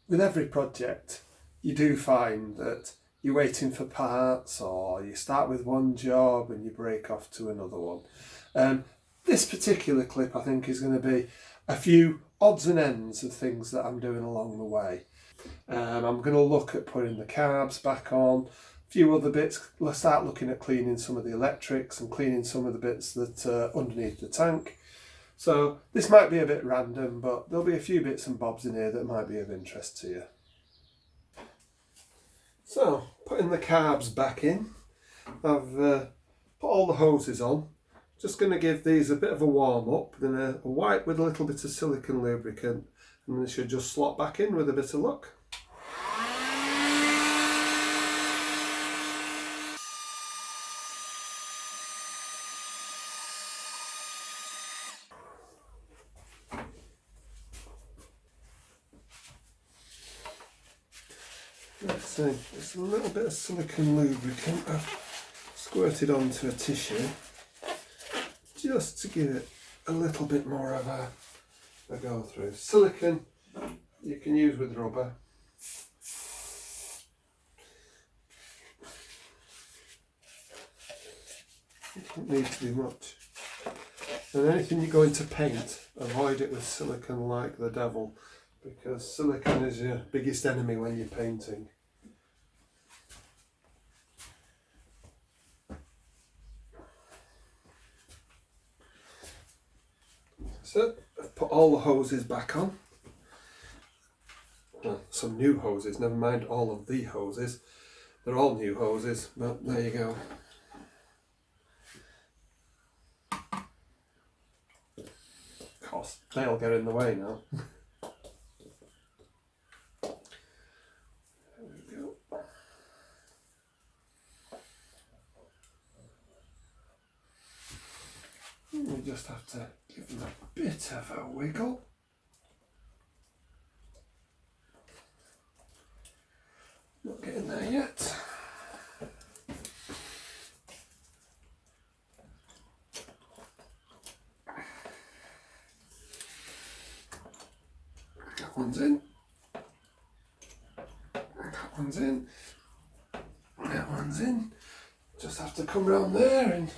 With every project, you do find that you're waiting for parts, or you start with one job and you break off to another one. This particular clip, I think, is going to be a few odds and ends of things that I'm doing along the way. I'm going to look at putting the carbs back on, a few other bits. Let's start looking at cleaning some of the electrics and cleaning some of the bits that are underneath the tank. So this might be a bit random, but there'll be a few bits and bobs in here that might be of interest to you. So, putting the carbs back in, I've put all the hoses on. Just going to give these a bit of a warm up, then a wipe with a little bit of silicone lubricant, and they should just slot back in with a bit of luck. Let's see, just a little bit of silicone lubricant I've squirted onto a tissue, just to give it a little bit more of a go through. Silicone you can use with rubber. It doesn't need to be much. And anything you're going to paint, avoid it with silicone like the devil, because silicone is your biggest enemy when you're painting. So I've put all the hoses back on. Well, some new hoses, never mind all of the hoses. They're all new hoses, but there you go. Of course, they'll get in the way now. There we go. We just have to give them a bit of a wiggle. Not getting there yet. That one's in. That one's in. That one's in. Just have to come round there and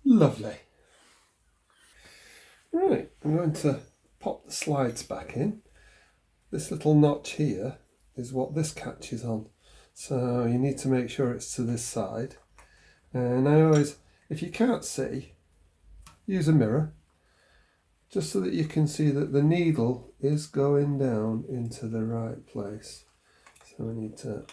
lovely. Right, I'm going to pop the slides back in. This little notch here is what this catches on. So you need to make sure it's to this side. And I always, if you can't see, use a mirror, just so that you can see that the needle is going down into the right place. So we need to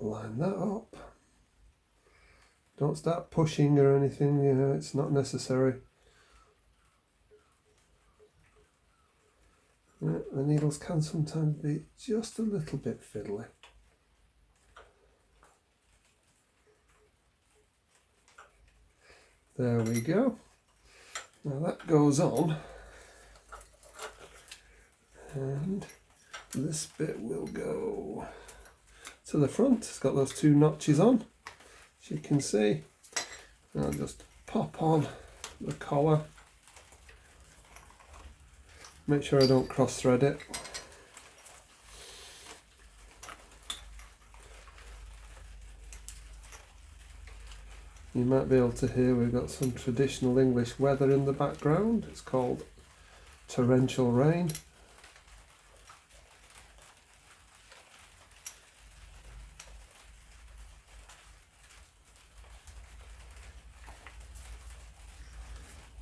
line that up. Don't start pushing or anything, you know, it's not necessary. Yeah, the needles can sometimes be just a little bit fiddly. There we go. Now that goes on, and this bit will go to the front. It's got those two notches on, as you can see. I'll just pop on the collar. Make sure I don't cross thread it. You might be able to hear we've got some traditional English weather in the background. It's called torrential rain.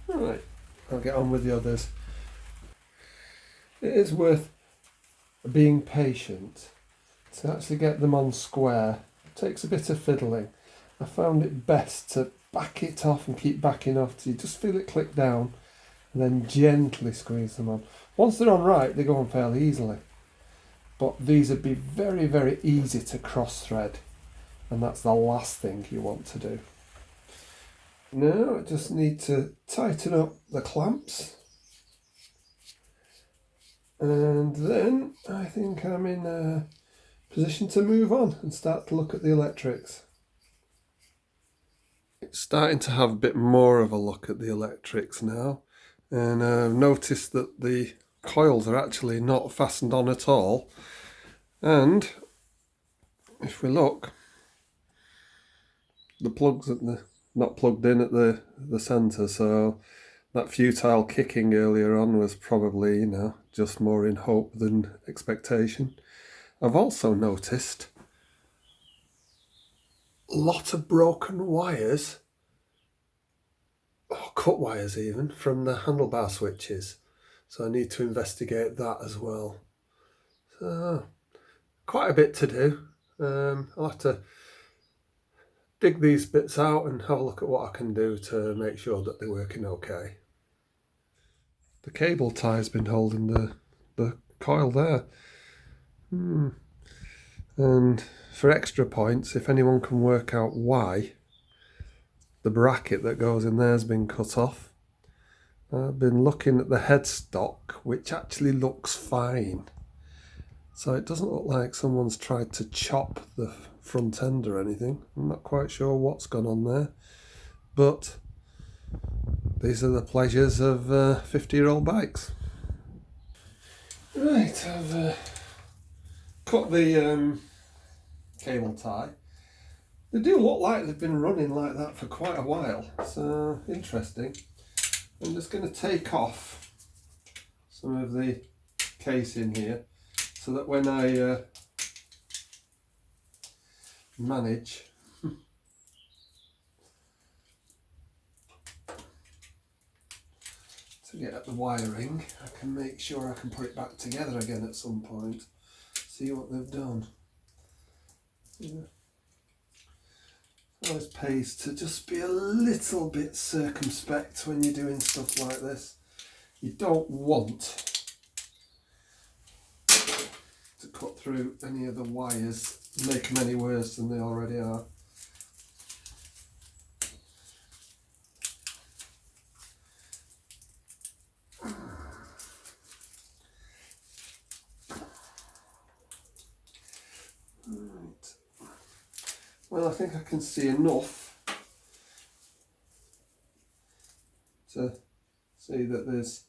Alright, I'll get on with the others. It is worth being patient to actually get them on square. It takes a bit of fiddling. I found it best to back it off and keep backing off till you just feel it click down, and then gently squeeze them on. Once they're on right, they go on fairly easily. But these would be very, very easy to cross thread, and that's the last thing you want to do. Now I just need to tighten up the clamps. And then I think I'm in a position to move on and start to look at the electrics. It's starting to have a bit more of a look at the electrics now, and I've noticed that the coils are actually not fastened on at all, and if we look, the plugs at the not plugged in at the centre, so that futile kicking earlier on was probably, you know, just more in hope than expectation. I've also noticed a lot of broken wires, or cut wires even, from the handlebar switches. So I need to investigate that as well. So quite a bit to do. I'll have to dig these bits out and have a look at what I can do to make sure that they're working okay. The cable tie's been holding the coil there. And for extra points, if anyone can work out why the bracket that goes in there has been cut off, I've been looking at the headstock, which actually looks fine. So it doesn't look like someone's tried to chop the front end or anything. I'm not quite sure what's gone on there, but these are the pleasures of 50-year-old bikes. Right, I've cut the cable tie. They do look like they've been running like that for quite a while, so interesting. I'm just going to take off some of the casing here so that when I manage to get at the wiring, I can make sure I can put it back together again at some point, see what they've done. Yeah. It always pays to just be a little bit circumspect when you're doing stuff like this. You don't want to cut through any of the wires and make them any worse than they already are. Well, I think I can see enough to see that there's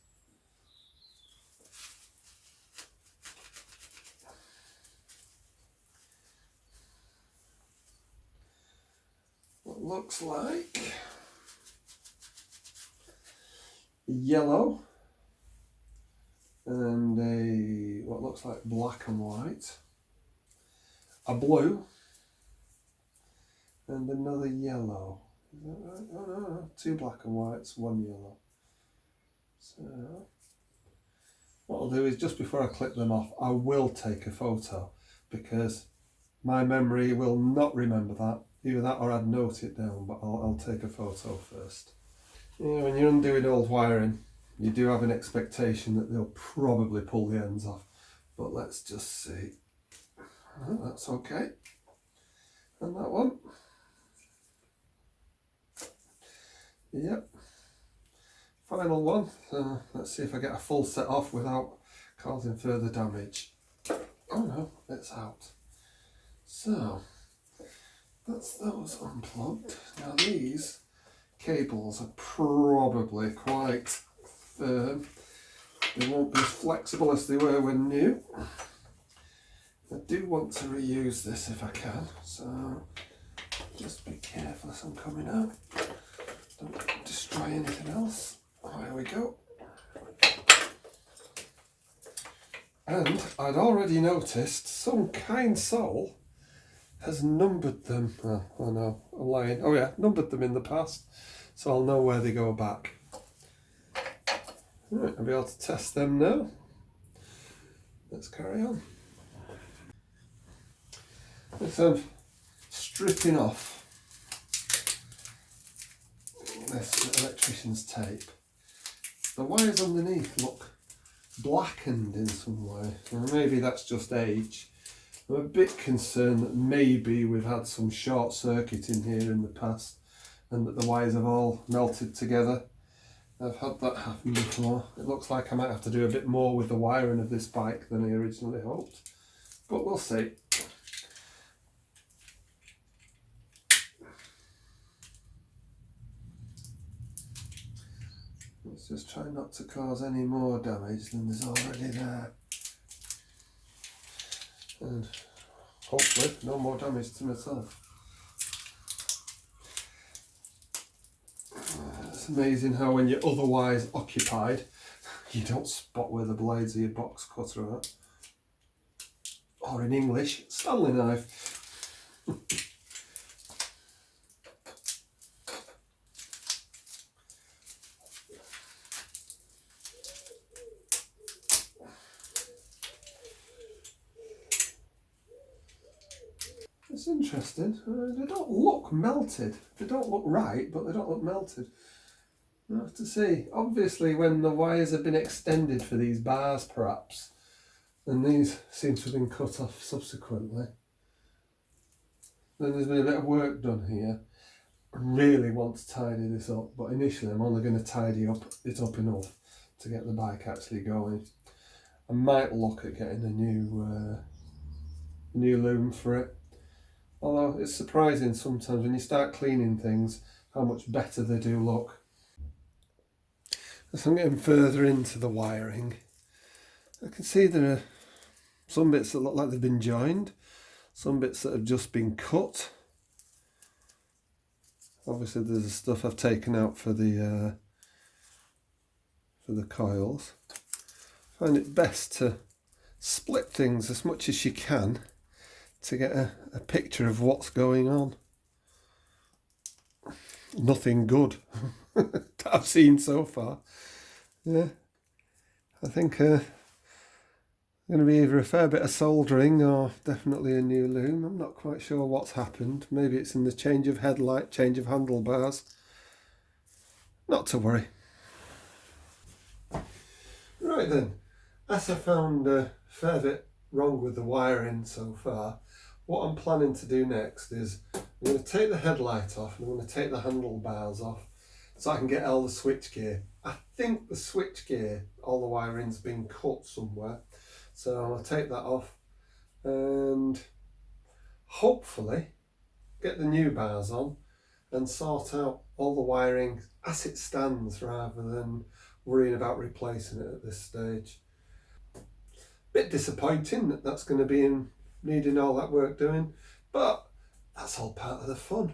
what looks like yellow and what looks like black and white, a blue, and another yellow. Is that right? Oh no, 2 black and whites, 1 yellow. So what I'll do is, just before I clip them off, I will take a photo, because my memory will not remember that. Either that or I'd note it down, but I'll take a photo first. You know, when you're undoing old wiring, you do have an expectation that they'll probably pull the ends off, but let's just see. Oh, that's okay. And that one. Yep. Final one. So let's see if I get a full set off without causing further damage. Oh no, it's out. So that's those unplugged. Now these cables are probably quite firm. They won't be as flexible as they were when new. I do want to reuse this if I can, so just be careful as I'm coming out. Don't destroy anything else. There we go. And I'd already noticed some kind soul has numbered them. Oh no, I'm lying. Oh yeah, numbered them in the past, so I'll know where they go back. Right, I'll be able to test them now. Let's carry on. So stripping off this electrician's tape. The wires underneath look blackened in some way. Well, maybe that's just age. I'm a bit concerned that maybe we've had some short circuit in here in the past and that the wires have all melted together. I've had that happen before. It looks like I might have to do a bit more with the wiring of this bike than I originally hoped, but we'll see. Let's just try not to cause any more damage than there's already there. And hopefully no more damage to myself. It's amazing how when you're otherwise occupied, you don't spot where the blades of your box cutter are. Or in English, Stanley knife. It's interesting. They don't look melted. They don't look right, but they don't look melted. We'll have to see. Obviously, when the wires have been extended for these bars, perhaps, and these seem to have been cut off subsequently, then there's been a bit of work done here. I really want to tidy this up, but initially I'm only going to tidy it up enough to get the bike actually going. I might look at getting a new loom for it. Although it's surprising sometimes when you start cleaning things how much better they do look. As I'm getting further into the wiring, I can see there are some bits that look like they've been joined, some bits that have just been cut. Obviously there's the stuff I've taken out for the coils. I find it best to split things as much as you can to get a picture of what's going on. Nothing good that I've seen so far. Yeah, I think going to be either a fair bit of soldering or definitely a new loom. I'm not quite sure what's happened. Maybe it's in the change of headlight, change of handlebars. Not to worry. Right then, as I found a fair bit wrong with the wiring so far, what I'm planning to do next is I'm going to take the headlight off and I'm going to take the handlebars off so I can get all the switchgear. I think the switchgear, all the wiring's been cut somewhere, so I'll take that off and hopefully get the new bars on and sort out all the wiring as it stands rather than worrying about replacing it at this stage. Bit disappointing that that's going to be needing all that work doing, but that's all part of the fun.